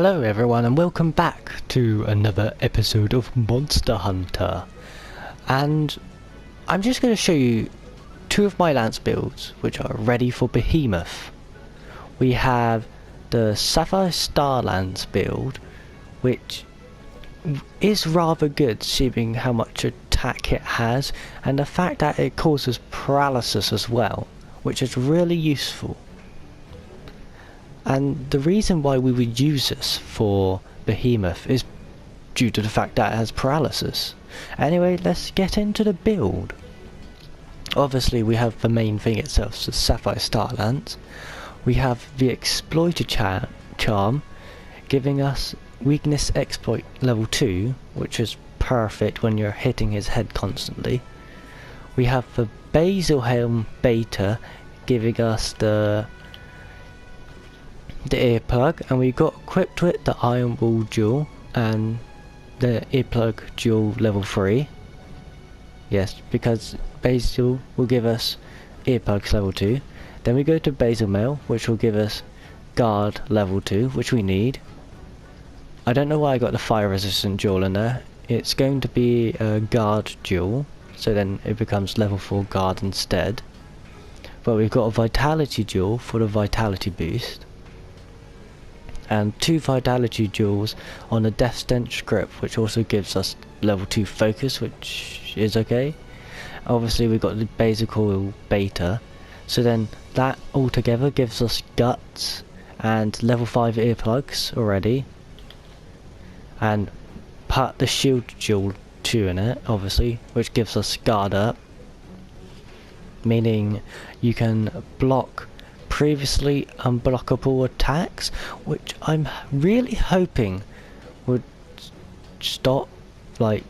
Hello everyone and welcome back to another episode of Monster Hunter, and I'm just going to show you two of my lance builds which are ready for Behemoth. We have the Sapphire Star Lance build, which is rather good seeing how much attack it has and the fact that it causes paralysis as well, which is really useful. And the reason why we would use this for Behemoth is due to the fact that it has paralysis. Anyway, let's get into the build. Obviously we have the main thing itself, the Sapphire Star Lance. We have the Exploiter charm, giving us weakness exploit level 2, which is perfect when you're hitting his head constantly. We have the Basal Helm Beta, giving us the earplug, and we got equipped with the Iron Wall Jewel and the earplug jewel level 3. Yes, because Basal will give us earplugs level 2. Then we go to Basal Mail, which will give us guard level 2, which we need. I don't know why I got the fire resistant jewel in there. It's going to be a guard jewel, so then it becomes level 4 guard instead. But we've got a vitality jewel for the vitality boost, and 2 vitality jewels on the Death Stench grip, which also gives us level 2 focus, which is okay. Obviously we've got the Basal Coil Beta, so then that altogether gives us guts and level 5 earplugs already, and put the shield jewel 2 in it, obviously, which gives us guard up, meaning you can block previously unblockable attacks, which I'm really hoping would stop, like,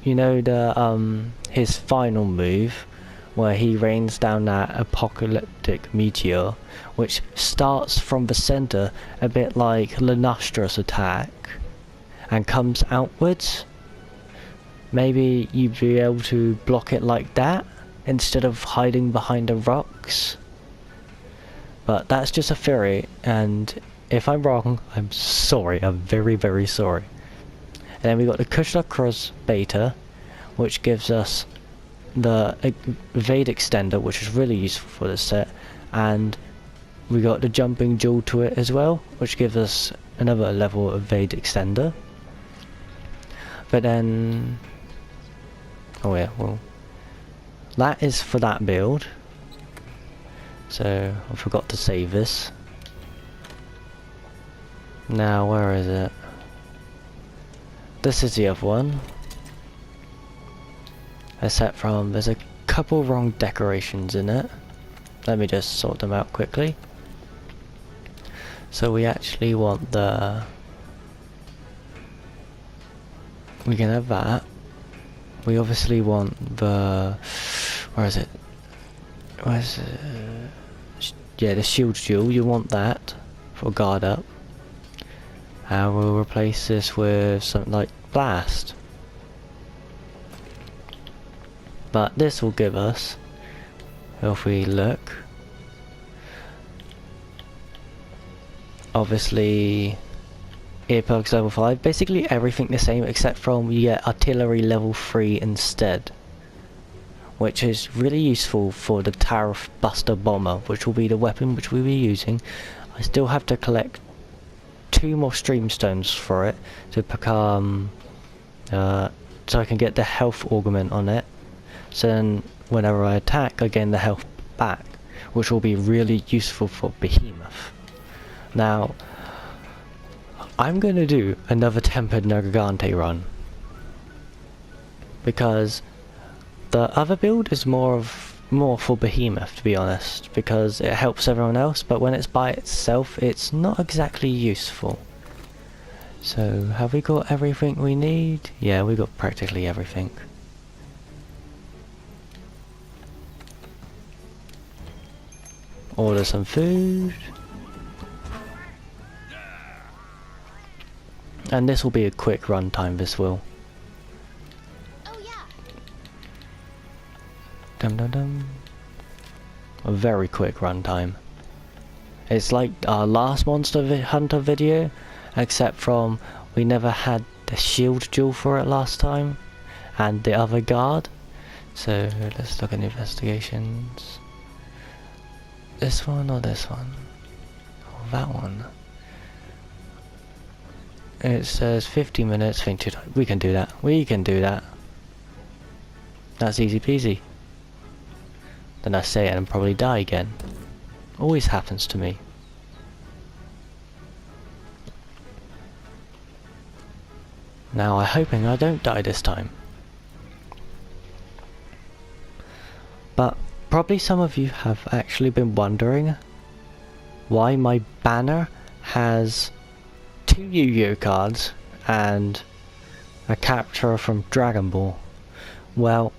you know, the his final move where he rains down that apocalyptic meteor, which starts from the center a bit like Lanastra's attack and comes outwards. Maybe you'd be able to block it like that instead of hiding behind the rocks. But that's just a theory, and if I'm wrong, I'm sorry, I'm very, very sorry. And then we got the Kushla Cross Beta, which gives us the evade extender, which is really useful for this set, and we got the jumping jewel to it as well, which gives us another level of evade extender. But then, oh yeah, well, that is for that build. So I forgot to save this. Now where is it? This is the other one. Except from, there's a couple wrong decorations in it. Let me just sort them out quickly. So we actually want the, we can have that. We obviously want the, where is it? Where's yeah, the shield jewel, you want that for guard up. And we'll replace this with something like blast. But this will give us, if we look, obviously earplugs level 5, basically everything the same except from you get artillery level 3 instead, which is really useful for the Tariff Buster Bomber, which will be the weapon which we'll be using. I still have to collect 2 more streamstones for it to become, so I can get the health augment on it. So then whenever I attack, I gain the health back, which will be really useful for Behemoth. Now, I'm going to do another Tempered Nergigante run, because the other build is more for Behemoth, to be honest, because it helps everyone else, but when it's by itself, it's not exactly useful. So, have we got everything we need? Yeah, we got practically everything. Order some food. And this will be a quick runtime, this will. Dum dum dum. A very quick runtime. It's like our last Monster Hunter video, except from we never had the shield jewel for it last time, and the other guard. So let's look at investigations. This one or this one? Or that one? It says 50 minutes, think 2 times. We can do that. We can do that. That's easy peasy. Then I say it and probably die again. Always happens to me. Now I'm hoping I don't die this time. But probably some of you have actually been wondering why my banner has 2 Yu-Gi-Oh cards and a character from Dragon Ball. Well,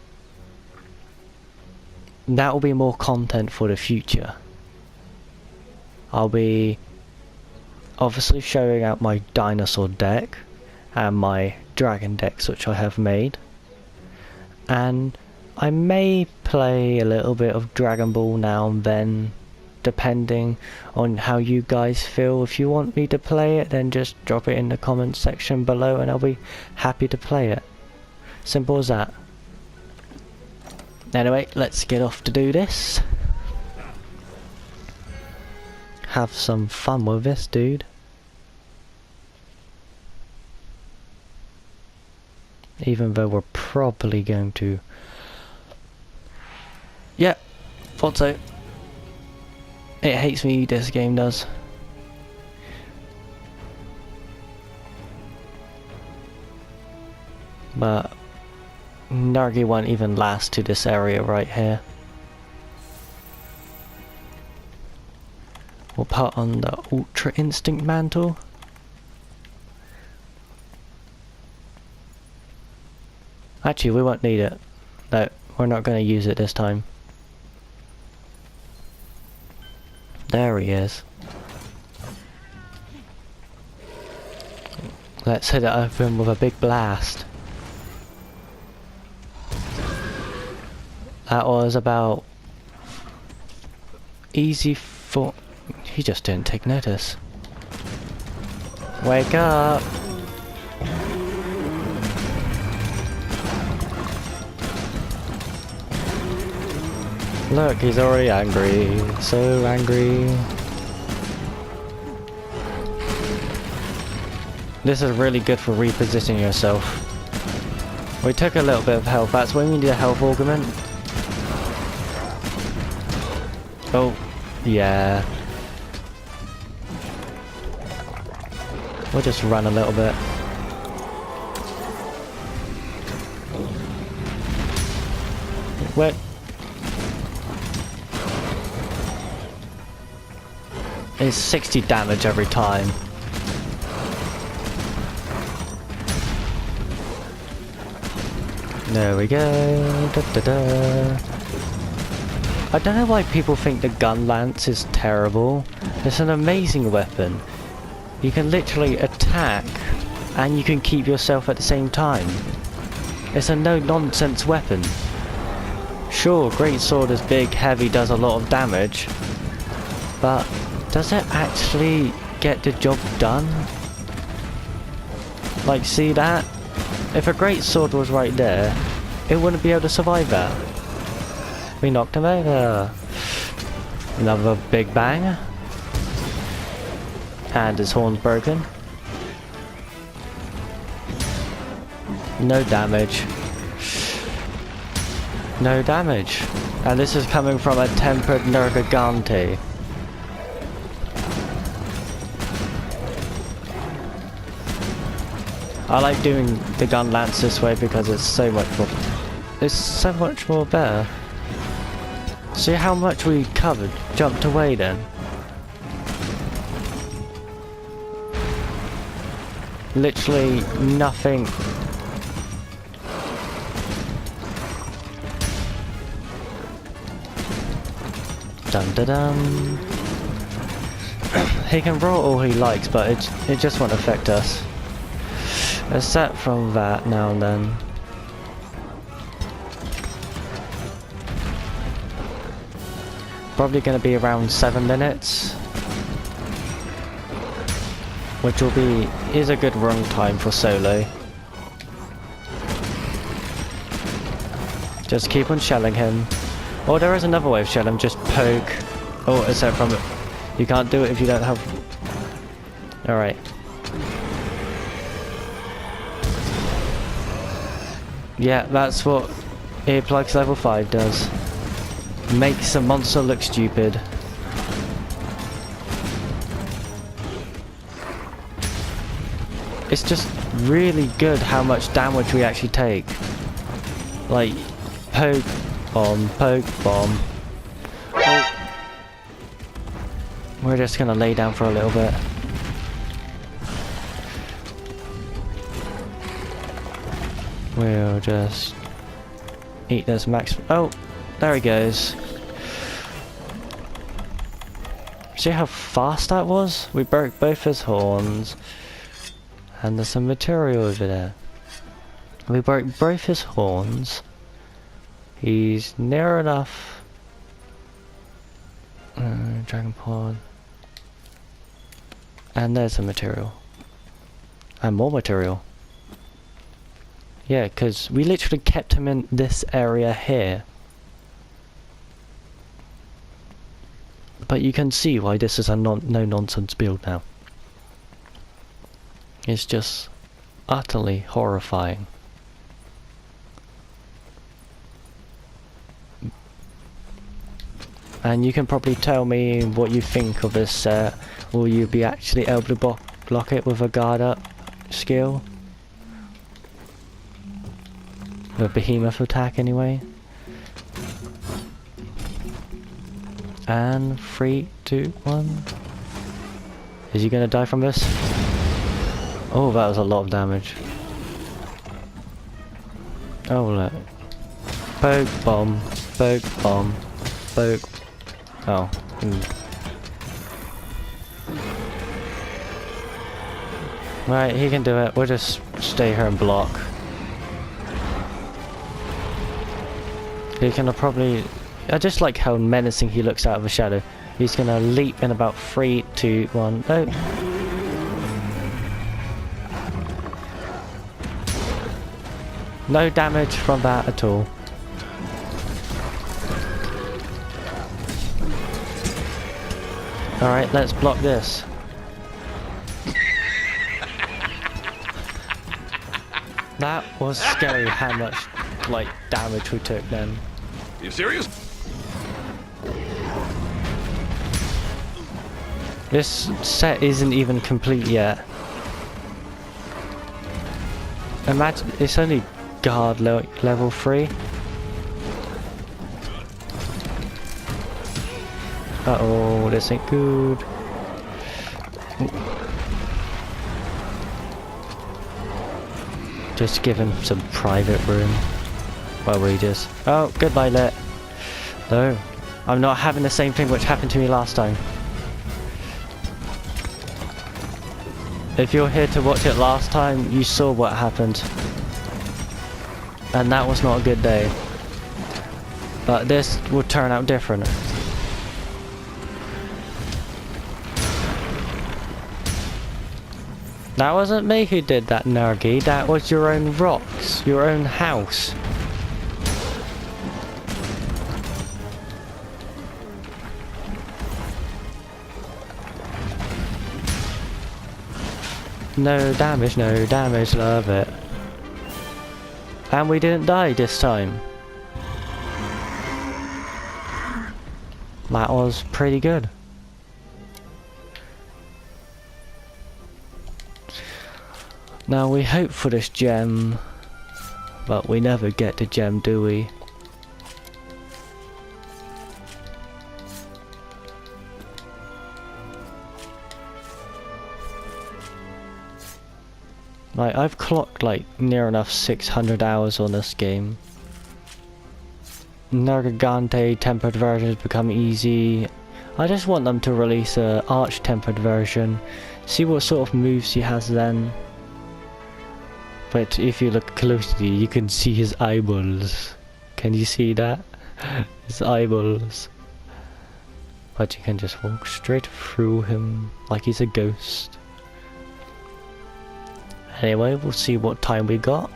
that will be more content for the future. I'll be obviously showing out my dinosaur deck and my dragon decks which I have made, and I may play a little bit of Dragon Ball now and then, depending on how you guys feel. If you want me to play it, then just drop it in the comments section below and I'll be happy to play it. Simple as that. Anyway, let's get off to do this. Have some fun with this, dude. Even though we're probably going to... Yeah, thought so. It hates me, this game does. But Nargi won't even last to this area right here. We'll put on the Ultra Instinct Mantle. Actually, we won't need it. No, we're not going to use it this time. There he is. Let's hit it open with a big blast. That was about easy for... He just didn't take notice. Wake up! Look, he's already angry. So angry. This is really good for repositioning yourself. We took a little bit of health. That's when we need a health augment. Oh, yeah. We'll just run a little bit. What? It's 60 damage every time. There we go. Da, da, da. I don't know why people think the gun lance is terrible. It's an amazing weapon. You can literally attack and you can keep yourself at the same time. It's a no-nonsense weapon. Sure, greatsword is big, heavy, does a lot of damage, but does it actually get the job done? Like, see that? If a greatsword was right there, it wouldn't be able to survive that. We knocked him over. Another big bang. And his horn's broken. No damage. No damage. And this is coming from a tempered Nergigante. I like doing the gun lance this way because it's so much more better. See how much we covered, jumped away then. Literally nothing. Dun dun dun. He can roll all he likes, but it just won't affect us. Except from that now and then. Probably going to be around 7 minutes. which is a good run time for solo. Just keep on shelling him. Oh, there is another way of shelling him, just poke. Oh, except from it. You can't do it if you don't have... Alright. Yeah, that's what earplugs level 5 does. Makes a monster look stupid. It's just really good how much damage we actually take. Like, poke, bomb, poke, bomb. Oh. We're just gonna lay down for a little bit. We'll just eat this max. Oh, there he goes. See how fast that was? We broke both his horns. And there's some material over there. We broke both his horns. He's near enough. Dragon pod. And there's some material. And more material. Yeah, because we literally kept him in this area here. But you can see why this is a no-nonsense build now. It's just utterly horrifying. And you can probably tell me what you think of this set. Will you be actually able to block it with a guard up skill? The Behemoth attack anyway. And 3, 2, 1. Is he gonna die from this? Oh, that was a lot of damage. Oh look. Poke bomb, poke bomb, poke. Oh. Right, he can do it. We'll just stay here and block. He can probably... I just like how menacing he looks out of the shadow. He's gonna leap in about 3, 2, 1. Oh. No damage from that at all. Alright, let's block this. That was scary how much, like, damage we took then. You serious? This set isn't even complete yet. Imagine, it's only guard level 3. Uh-oh, this ain't good. Just give him some private room. While we just... Oh, goodbye, Lit. No, I'm not having the same thing which happened to me last time. If you're here to watch it last time, you saw what happened. And that was not a good day. But this will turn out different. That wasn't me who did that, Nergy. That was your own rocks, your own house. No damage, love it. And we didn't die this time. That was pretty good. Now we hope for this gem, but we never get the gem, do we? Like, I've clocked like near enough 600 hours on this game. Nergigante tempered versions become easy. I just want them to release a arch tempered version. See what sort of moves he has then. But if you look closely, you can see his eyeballs. Can you see that? His eyeballs. But you can just walk straight through him like he's a ghost. Anyway, we'll see what time we got.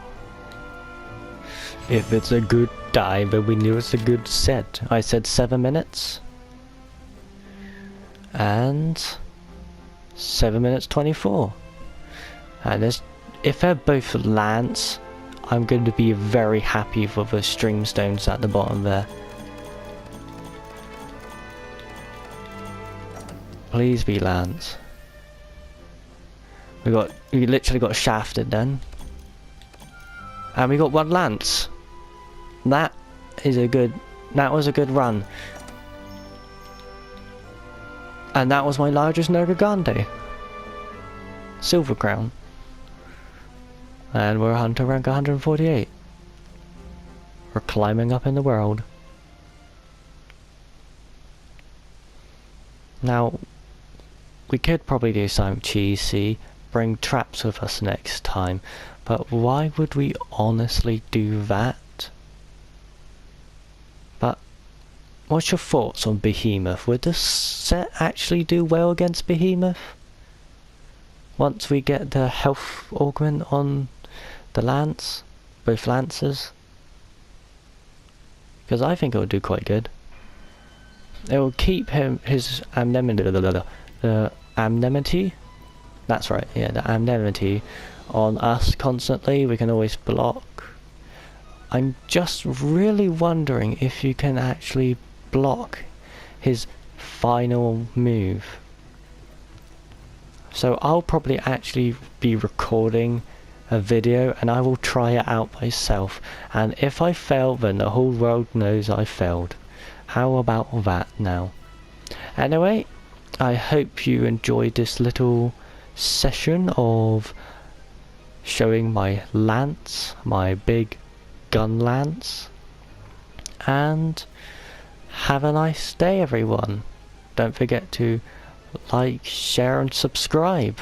If it's a good time, then we knew it's a good set. I said 7 minutes. And 7 minutes 24. And if they're both Lance, I'm going to be very happy for the stream stones at the bottom there. Please be Lance. We literally got shafted then. And we got 1 Lance. That was a good run. And that was my largest Nergigante. Silver Crown. And we're hunter rank 148. We're climbing up in the world. Now, we could probably do something cheesy, bring traps with us next time, but why would we honestly do that? But, what's your thoughts on Behemoth? Would this set actually do well against Behemoth? Once we get the health augment on the Lance, both Lancers? Because I think it would do quite good. It will keep his amnesty, that's right, yeah, the amnesty on us constantly. We can always block. I'm just really wondering if you can actually block his final move. So I'll probably actually be recording a video and I will try it out myself, and if I fail then the whole world knows I failed. How about that now? Anyway, I hope you enjoyed this little session of showing my Lance, my big gun Lance, and have a nice day everyone. Don't forget to like, share and subscribe.